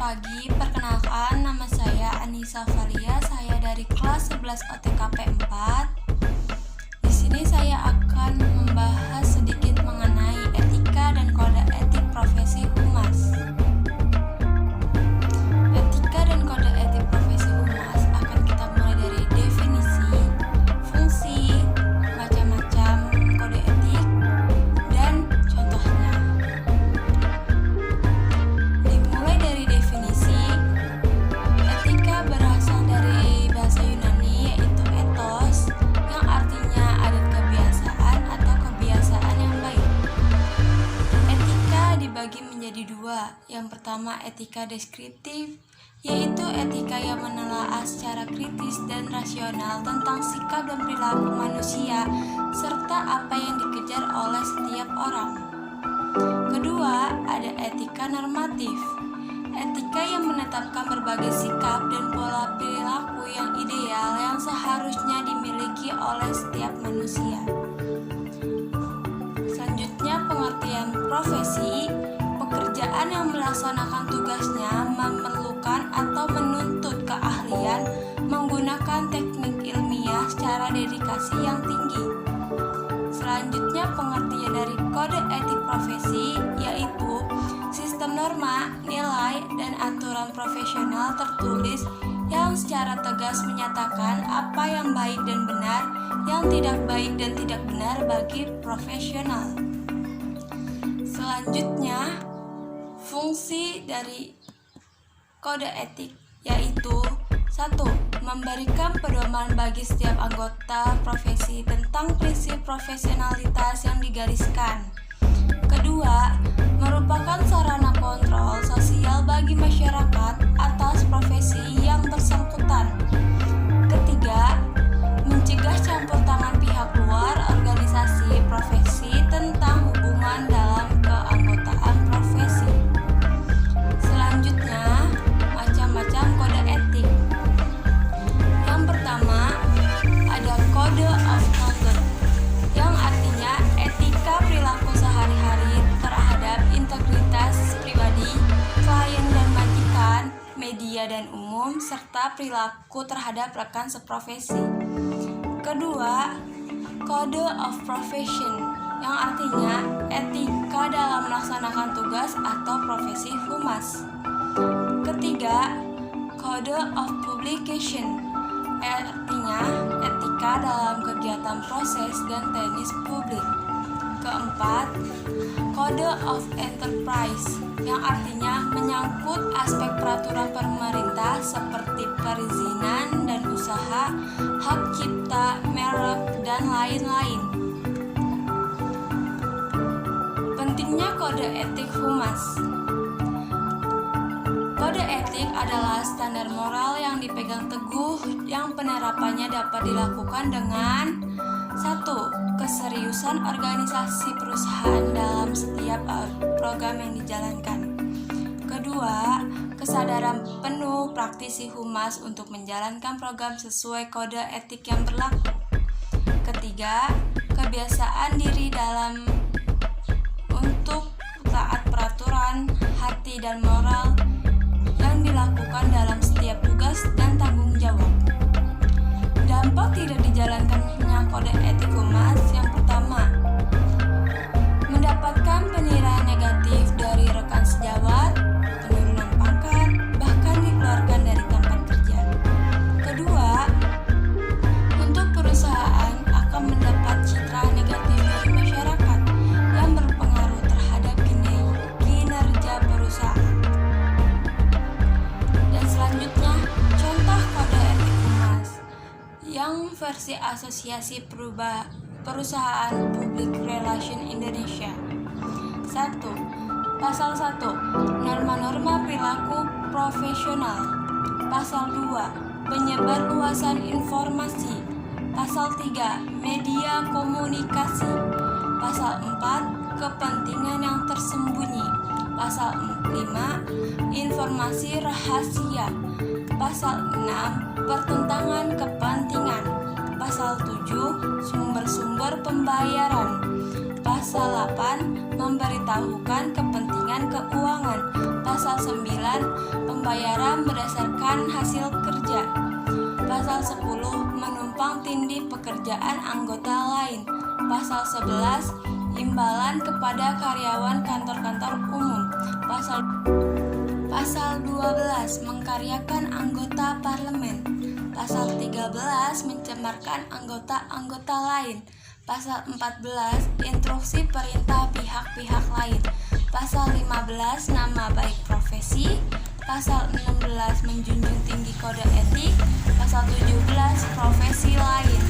pagi, perkenalkan nama saya Anissa Valia, saya dari kelas 11 OTKP 4. Di sini saya akan membahas sedikit mengenai etika dan kode etik profesi humas. Etika dan kode etik profesi humas akan kita mulai dari definisi, fungsi, macam-macam kode etik, dan contohnya. Dimulai dari definisi, etika berasal dari bahasa Yunani yaitu ethos, yang artinya adat kebiasaan atau kebiasaan yang baik. Etika dibagi menjadi dua. Yang pertama etika deskriptif, yaitu etika yang menelaah secara kritis dan rasional tentang sikap dan perilaku manusia serta apa yang dikejar oleh setiap orang. Kedua, ada etika normatif. Etika yang menetapkan berbagai sikap dan pola perilaku yang ideal yang seharusnya dimiliki oleh setiap manusia. Selanjutnya, pengertian profesi, pekerjaan yang melaksanakan tugasnya memerlukan atau menuntut keahlian menggunakan teknik ilmiah secara dedikasi yang tinggi. Selanjutnya, pengertian dari kode etik profesi yaitu sistem norma, nilai, dan aturan profesional tertulis yang secara tegas menyatakan apa yang baik dan benar, yang tidak baik dan tidak benar bagi profesional. Selanjutnya, fungsi dari kode etik yaitu 1. Memberikan pedoman bagi setiap anggota profesi tentang prinsip profesionalitas yang digariskan. Kedua, merupakan sarana kontrol sosial bagi masyarakat atas profesi yang bersangkutan. Ketiga, mencegah campur tangan pihak luar organisasi profesi tentang hubungan dalam keanggotaan profesi. Selanjutnya, macam-macam kode etik. Yang pertama, ada kode of conduct, yang artinya etika perilaku sehari-hari terhadap integritas pribadi, klien dan majikan, media dan umum, serta perilaku terhadap rekan seprofesi. Kedua, kode of profession, yang artinya etika dalam melaksanakan tugas atau profesi humas. Ketiga, kode of publication, artinya etika dalam kegiatan proses dan teknis publik. Keempat, kode of enterprise, yang artinya menyangkut aspek peraturan pemerintah seperti perizinan dan usaha, hak cipta, merek, dan lain-lain. Pentingnya kode etik humas. Kode etik adalah standar moral yang dipegang teguh yang penerapannya dapat dilakukan dengan 1. Keseriusan organisasi perusahaan dalam setiap program yang dijalankan. Kedua, kesadaran penuh praktisi humas untuk menjalankan program sesuai kode etik yang berlaku. Ketiga, kebiasaan diri dalam untuk taat peraturan, hati dan moral yang dilakukan dalam setiap tugas dan tanggung jawab. Dampak tidak dijalankannya kode etik humas. Yang pertama, mendapatkan penilaian negatif dari rekan sejawat, penurunan pangkat, bahkan dikeluarkan dari tempat kerja. Kedua, untuk perusahaan akan mendapat citra negatif dari masyarakat yang berpengaruh terhadap kinerja perusahaan. Dan selanjutnya, contoh kode etik humas yang versi Asosiasi Perusahaan Public Relation Indonesia. 1. Pasal 1. Norma-norma perilaku profesional. Pasal 2. Penyebarluasan informasi. Pasal 3. Media komunikasi. Pasal 4. Kepentingan yang tersembunyi. Pasal 5. Informasi rahasia. Pasal 6. Pertentangan kepentingan. Pasal 7. Sumber-sumber pembayaran. Pasal 8. Memberitahukan kepentingan keuangan. Pasal 9. pembayaran berdasarkan hasil kerja. Pasal 10. Menumpang tindih pekerjaan anggota lain. Pasal 11. Imbalan kepada karyawan kantor-kantor umum. Pasal 12. Mengkaryakan anggota parlemen. Pasal 13. Mencemarkan anggota-anggota lain. Pasal 14. Instruksi perintah pihak-pihak lain. Pasal 15. Nama baik profesi. Pasal 16. Menjunjung tinggi kode etik. Pasal 17. Profesi lain.